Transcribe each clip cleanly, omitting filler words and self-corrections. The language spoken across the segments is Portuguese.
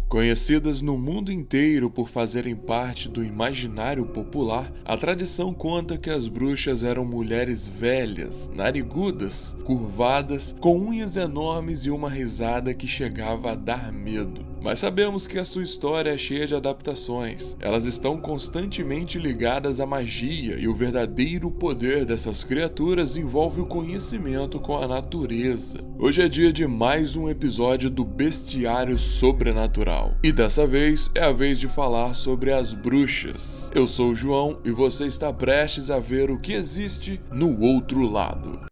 Conhecidas no mundo inteiro por fazerem parte do imaginário popular, a tradição conta que as bruxas eram mulheres velhas, narigudas, curvadas, com unhas enormes e uma risada que chegava a dar medo. Mas sabemos que a sua história é cheia de adaptações. Elas estão constantemente ligadas à magia e o verdadeiro poder dessas criaturas envolve o conhecimento com a natureza. Hoje é dia de mais um episódio do Bestiário Sobrenatural. E dessa vez é a vez de falar sobre as bruxas. Eu sou o João e você está prestes a ver o que existe no outro lado.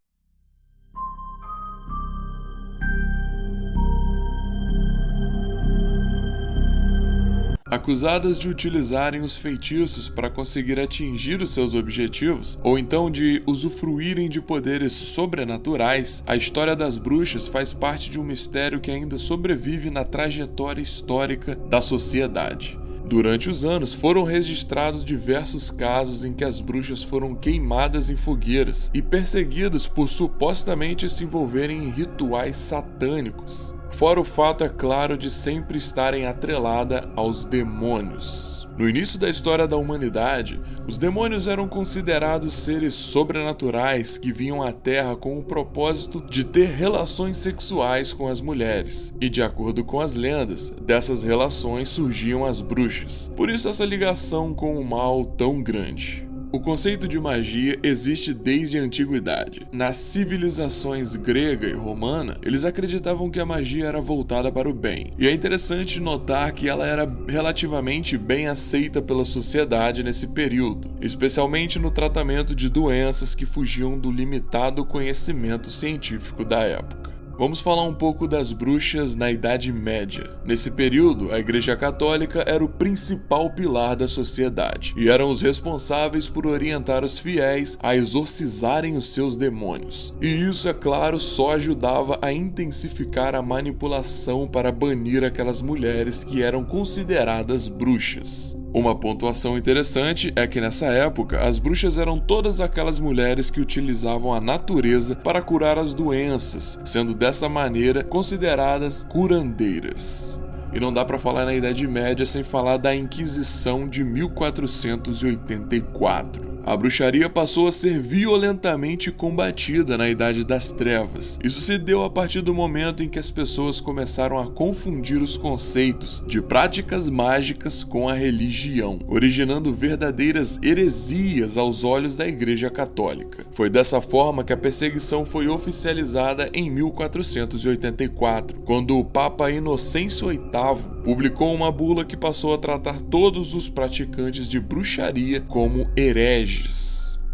Acusadas de utilizarem os feitiços para conseguir atingir os seus objetivos, ou então de usufruírem de poderes sobrenaturais, a história das bruxas faz parte de um mistério que ainda sobrevive na trajetória histórica da sociedade. Durante os anos, foram registrados diversos casos em que as bruxas foram queimadas em fogueiras e perseguidas por supostamente se envolverem em rituais satânicos. Fora o fato, é claro, de sempre estarem atrelada aos demônios. No início da história da humanidade, os demônios eram considerados seres sobrenaturais que vinham à Terra com o propósito de ter relações sexuais com as mulheres. E de acordo com as lendas, dessas relações surgiam as bruxas. Por isso essa ligação com o mal tão grande. O conceito de magia existe desde a antiguidade. Nas civilizações grega e romana, eles acreditavam que a magia era voltada para o bem. E é interessante notar que ela era relativamente bem aceita pela sociedade nesse período, especialmente no tratamento de doenças que fugiam do limitado conhecimento científico da época. Vamos falar um pouco das bruxas na Idade Média. Nesse período, a Igreja Católica era o principal pilar da sociedade e eram os responsáveis por orientar os fiéis a exorcizarem os seus demônios. E isso, é claro, só ajudava a intensificar a manipulação para banir aquelas mulheres que eram consideradas bruxas. Uma pontuação interessante é que nessa época, as bruxas eram todas aquelas mulheres que utilizavam a natureza para curar as doenças, sendo dessa maneira consideradas curandeiras. E não dá para falar na Idade Média sem falar da Inquisição de 1484. A bruxaria passou a ser violentamente combatida na Idade das Trevas. Isso se deu a partir do momento em que as pessoas começaram a confundir os conceitos de práticas mágicas com a religião, originando verdadeiras heresias aos olhos da Igreja Católica. Foi dessa forma que a perseguição foi oficializada em 1484, quando o Papa Inocêncio VIII publicou uma bula que passou a tratar todos os praticantes de bruxaria como hereges.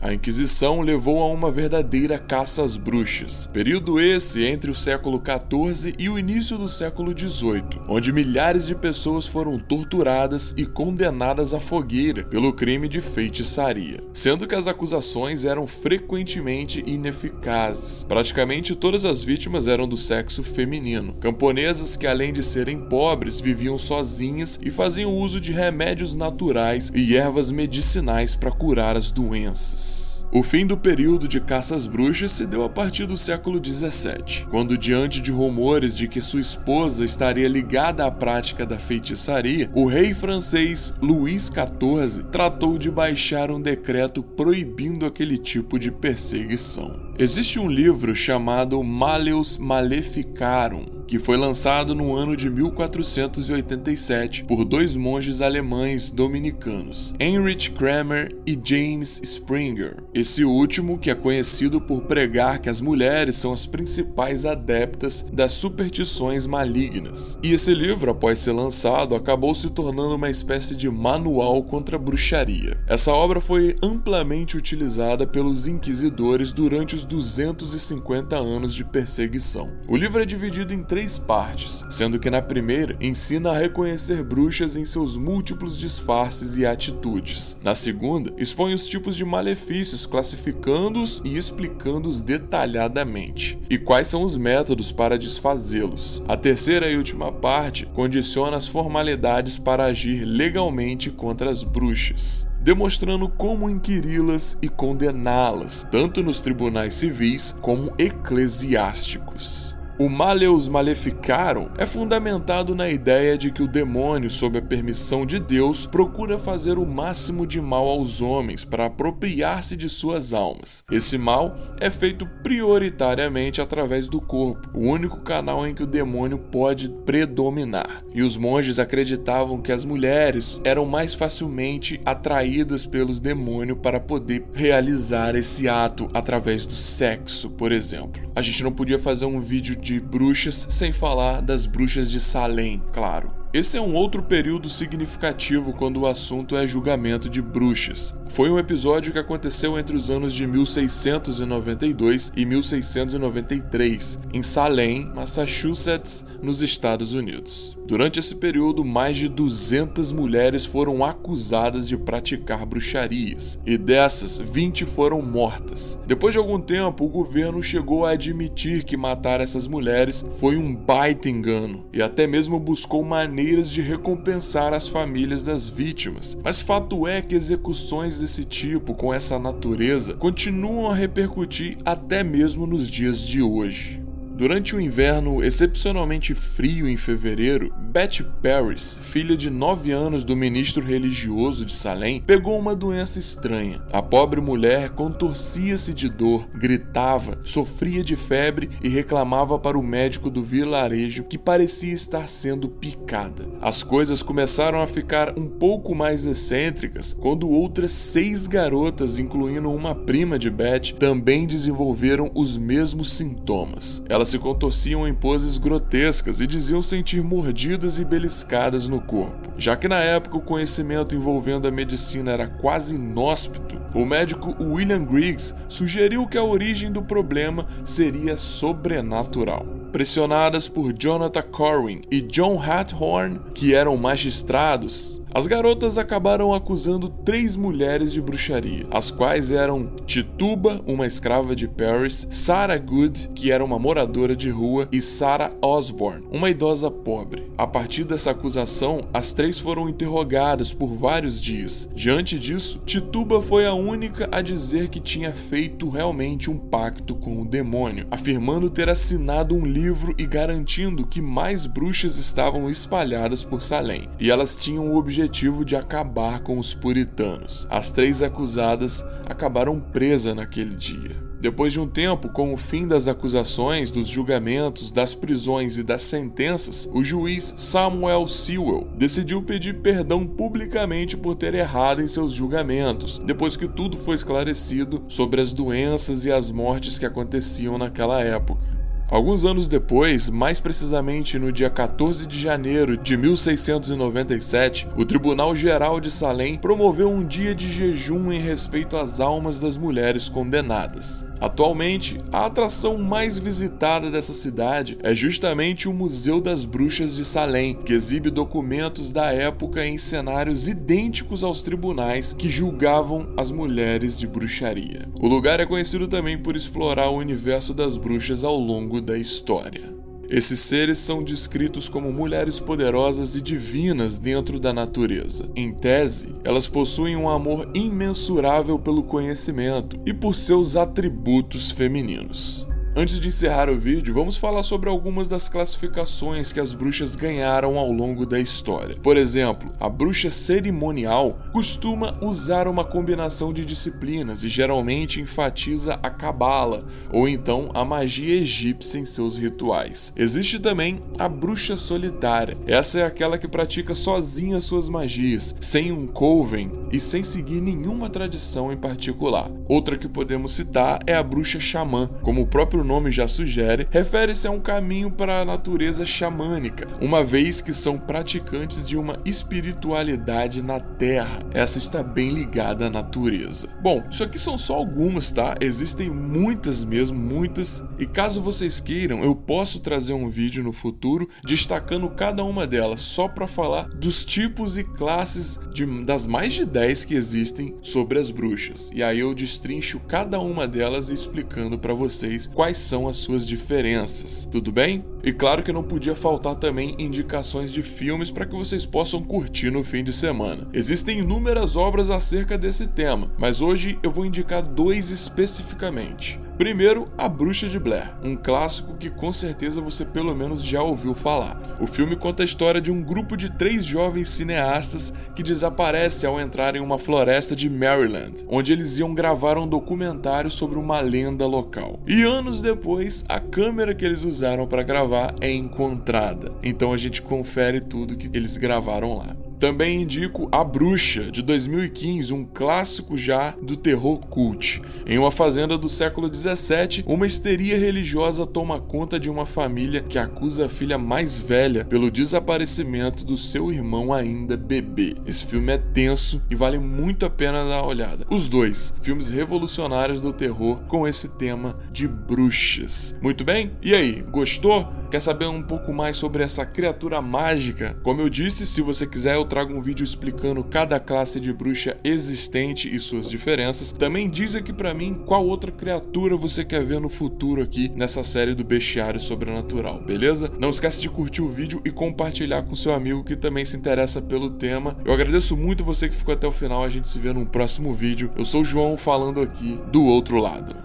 A Inquisição levou a uma verdadeira caça às bruxas, período esse entre o século XIV e o início do século XVIII, onde milhares de pessoas foram torturadas e condenadas à fogueira pelo crime de feitiçaria, sendo que as acusações eram frequentemente ineficazes. Praticamente todas as vítimas eram do sexo feminino, camponesas que, além de serem pobres, viviam sozinhas e faziam uso de remédios naturais e ervas medicinais para curar as doenças. O fim do período de caça às bruxas se deu a partir do século XVII, quando, diante de rumores de que sua esposa estaria ligada à prática da feitiçaria, o rei francês Luís XIV tratou de baixar um decreto proibindo aquele tipo de perseguição. Existe um livro chamado Malleus Maleficarum, que foi lançado no ano de 1487 por dois monges alemães dominicanos, Heinrich Kramer e James Springer. Esse último, que é conhecido por pregar que as mulheres são as principais adeptas das superstições malignas. E esse livro, após ser lançado, acabou se tornando uma espécie de manual contra a bruxaria. Essa obra foi amplamente utilizada pelos inquisidores durante os 250 anos de perseguição. O livro é dividido em 3 partes, sendo que na primeira ensina a reconhecer bruxas em seus múltiplos disfarces e atitudes. Na segunda, expõe os tipos de malefícios, classificando-os e explicando-os detalhadamente, e quais são os métodos para desfazê-los. A terceira e última parte condiciona as formalidades para agir legalmente contra as bruxas, demonstrando como inquiri-las e condená-las, tanto nos tribunais civis como eclesiásticos. O Maleus Maleficarum é fundamentado na ideia de que o demônio, sob a permissão de Deus, procura fazer o máximo de mal aos homens para apropriar-se de suas almas. Esse mal é feito prioritariamente através do corpo, o único canal em que o demônio pode predominar. E os monges acreditavam que as mulheres eram mais facilmente atraídas pelos demônios para poder realizar esse ato através do sexo, por exemplo. A gente não podia fazer um vídeo de bruxas sem falar das bruxas de Salem, claro. Esse é um outro período significativo quando o assunto é julgamento de bruxas. Foi um episódio que aconteceu entre os anos de 1692 e 1693, em Salem, Massachusetts, nos Estados Unidos. Durante esse período, mais de 200 mulheres foram acusadas de praticar bruxarias, e dessas, 20 foram mortas. Depois de algum tempo, o governo chegou a admitir que matar essas mulheres foi um baita engano, e até mesmo buscou maneiras de recompensar as famílias das vítimas. Mas fato é que execuções desse tipo, com essa natureza, continuam a repercutir até mesmo nos dias de hoje. Durante um inverno excepcionalmente frio em fevereiro, Betty Parris, filha de 9 anos do ministro religioso de Salem, pegou uma doença estranha. A pobre mulher contorcia-se de dor, gritava, sofria de febre e reclamava para o médico do vilarejo que parecia estar sendo picada. As coisas começaram a ficar um pouco mais excêntricas quando outras 6 garotas, incluindo uma prima de Betty, também desenvolveram os mesmos sintomas. Elas se contorciam em poses grotescas e diziam sentir mordidas e beliscadas no corpo. Já que na época o conhecimento envolvendo a medicina era quase inóspito, o médico William Griggs sugeriu que a origem do problema seria sobrenatural. Pressionadas por Jonathan Corwin e John Hathorne, que eram magistrados, as garotas acabaram acusando 3 mulheres de bruxaria, as quais eram Tituba, uma escrava de Parris, Sarah Good, que era uma moradora de rua, e Sarah Osborne, uma idosa pobre. A partir dessa acusação, as 3 foram interrogadas por vários dias. Diante disso, Tituba foi a única a dizer que tinha feito realmente um pacto com o demônio, afirmando ter assinado um livro e garantindo que mais bruxas estavam espalhadas por Salem, e elas tinham o objetivo de acabar com os puritanos. As 3 acusadas acabaram presas naquele dia. Depois de um tempo, com o fim das acusações, dos julgamentos, das prisões e das sentenças, o juiz Samuel Sewell decidiu pedir perdão publicamente por ter errado em seus julgamentos, depois que tudo foi esclarecido sobre as doenças e as mortes que aconteciam naquela época. Alguns anos depois, mais precisamente no dia 14 de janeiro de 1697, o Tribunal Geral de Salem promoveu um dia de jejum em respeito às almas das mulheres condenadas. Atualmente, a atração mais visitada dessa cidade é justamente o Museu das Bruxas de Salem, que exibe documentos da época em cenários idênticos aos tribunais que julgavam as mulheres de bruxaria. O lugar é conhecido também por explorar o universo das bruxas ao longo da história. Esses seres são descritos como mulheres poderosas e divinas dentro da natureza. Em tese, elas possuem um amor imensurável pelo conhecimento e por seus atributos femininos. Antes de encerrar o vídeo, vamos falar sobre algumas das classificações que as bruxas ganharam ao longo da história. Por exemplo, a bruxa cerimonial costuma usar uma combinação de disciplinas e geralmente enfatiza a cabala, ou então a magia egípcia em seus rituais. Existe também a bruxa solitária. Essa é aquela que pratica sozinha suas magias, sem um coven e sem seguir nenhuma tradição em particular. Outra que podemos citar é a bruxa xamã. Como o próprio nome já sugere, refere-se a um caminho para a natureza xamânica, uma vez que são praticantes de uma espiritualidade na Terra. Essa está bem ligada à natureza. Bom, isso aqui são só algumas, tá? Existem muitas mesmo, muitas, e caso vocês queiram, eu posso trazer um vídeo no futuro destacando cada uma delas, só para falar dos tipos e classes das mais de 10 que existem sobre as bruxas. E aí eu destrincho cada uma delas explicando para vocês quais são as suas diferenças, tudo bem? E claro que não podia faltar também indicações de filmes para que vocês possam curtir no fim de semana. Existem inúmeras obras acerca desse tema, mas hoje eu vou indicar 2 especificamente. Primeiro, A Bruxa de Blair, um clássico que com certeza você pelo menos já ouviu falar. O filme conta a história de um grupo de 3 jovens cineastas que desaparecem ao entrar em uma floresta de Maryland, onde eles iam gravar um documentário sobre uma lenda local. E anos depois, a câmera que eles usaram para gravar é encontrada. Então a gente confere tudo que eles gravaram lá. Também indico A Bruxa, de 2015, um clássico já do terror cult. Em uma fazenda do século 17, uma histeria religiosa toma conta de uma família que acusa a filha mais velha pelo desaparecimento do seu irmão ainda bebê. Esse filme é tenso e vale muito a pena dar uma olhada. Os dois, filmes revolucionários do terror com esse tema de bruxas. Muito bem? E aí, gostou? Quer saber um pouco mais sobre essa criatura mágica? Como eu disse, se você quiser eu trago um vídeo explicando cada classe de bruxa existente e suas diferenças. Também diz aqui pra mim qual outra criatura você quer ver no futuro aqui nessa série do Bestiário Sobrenatural, beleza? Não esquece de curtir o vídeo e compartilhar com seu amigo que também se interessa pelo tema. Eu agradeço muito você que ficou até o final, a gente se vê num próximo vídeo. Eu sou o João falando aqui do outro lado.